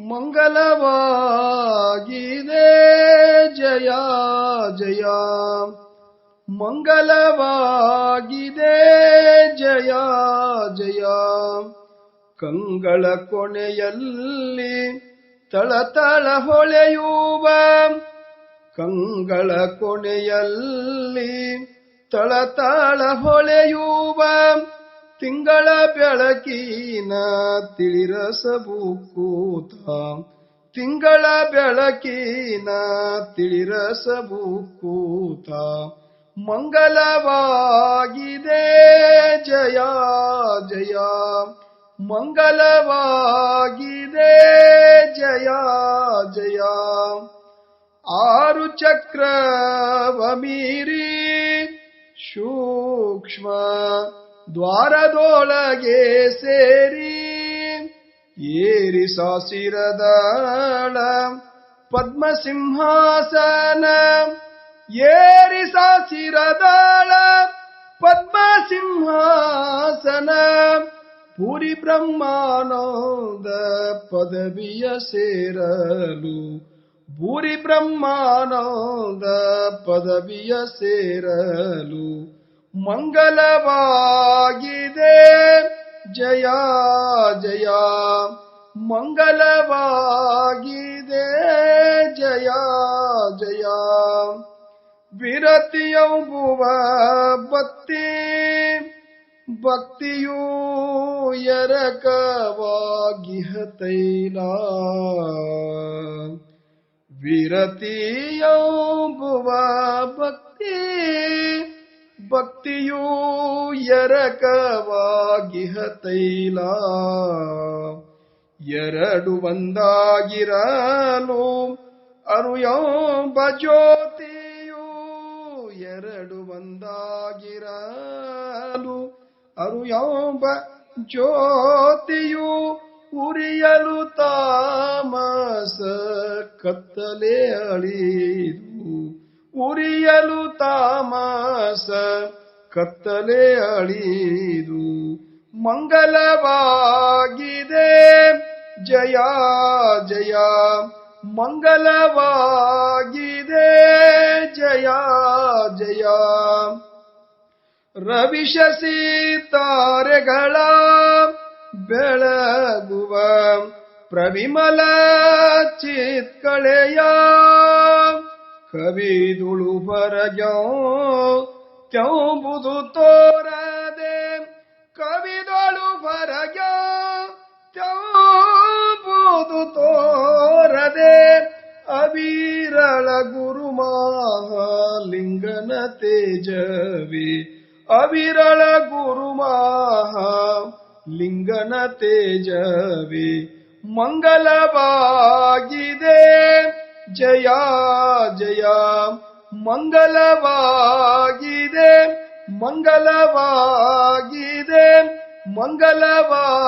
ಮಂಗಲವಾಗಿದೆ ಜಯ ಜಯ, ಮಂಗಲವಾಗಿದೆ ಜಯ ಜಯ. ಕಂಗಳ ಕೊನೆಯಲ್ಲಿ ತಳತಳ ಹೊಳೆಯುವ, ಕಂಗಳ ಕೊನೆಯಲ್ಲಿ ತಳತಳ ಹೊಳೆಯುವ ತಿಂಗಳ ಬೆಳಕಿನ ತಿಳಿರಸಬೂಕೂತ, ತಿಂಗಳ ಬೆಳಕಿನ ತಿಳಿರಸಬೂಕೂತ. ಮಂಗಲವಾಗಿದೆ ಜಯ ಜಯ, ಮಂಗಲವಾಗಿದೆ ಜಯ ಜಯ. ಆರು ಚಕ್ರವ ಮೀರಿ ಸೂಕ್ಷ್ಮ ದ್ವಾರದೊಳಗೆ ಸೇರಿ, ಏರಿ ಸಾಸಿರದಳ ಪದ್ಮಸಿಂಹಾಸನ, ಏರಿ ಸಾಸಿರದಳ ಪದ್ಮಸಿಂಹಾಸನ. ಪೂರಿ ಬ್ರಹ್ಮಾನಂದ ಪದವಿಯ ಸೇರಲು, ಭೂರಿ ಬ್ರಹ್ಮಾನಂದ ಪದವಿಯ ಸೇರಲು. ಮಂಗಲವಾಗಿದೆ ಜಯ ಜಯ, ಮಂಗಲವಾಗಿದೆ ಜಯ ಜಯ. ವಿರತಿಯಂಬುವ ಭಕ್ತಿ, ಭಕ್ತಿಯೂ ಎರಕವಾಗಿಹ ತೈಲ. ವಿರತಿಯಂಬುವ ಭಕ್ತಿ, ಭಕ್ತಿಯೂ ಎರಕವಾಗಿಹ ತೈಲ. ಎರಡು ಒಂದಾಗಿರಲು ಅರುಯಂಬ ಜ್ಯೋತಿಯು, ಎರಡು ಒಂದಾಗಿರಲು ಅರುಯಂಬ ಜ್ಯೋತಿಯು. ಉರಿಯಲು ತಾಮಸ ಕತ್ತಲೆ ಅಳಿದು, ಉರಿಯಲು ತಾಮಸ ಕತ್ತಲೆ ಅಳಿದು. ಮಂಗಲವಾಗಿದೆ ಜಯ ಜಯ, ಮಂಗಲವಾಗಿದೆ ಜಯ ಜಯ. ರವಿಶಸಿ ತಾರೆಗಳ ಬೆಳಗುವ ಪ್ರವಿಮಲ ಚಿತ್ಕಳೆಯ, ಕವಿದುಳು ಹೊರಗ್ಯಂಬುದು ತೋರದೆ, ಕವಿದೊಳು ಹೊರಗ್ಯಂಬುದು ತೋರದೆ. ಅವಿರಳ ಗುರುಮಹಾಲಿಂಗನ ತೇಜವೇ, ಅವಿರಳ ಗುರುಮಹಾಲಿಂಗನ ತೇಜವೇ. ಮಂಗಲವಾಗಿದೆ ಜಯ ಜಯ, ಮಂಗಲವಾಗಿದೆ, ಮಂಗಲವಾಗಿದೆ, ಮಂಗಲವಾಗಿದೆ.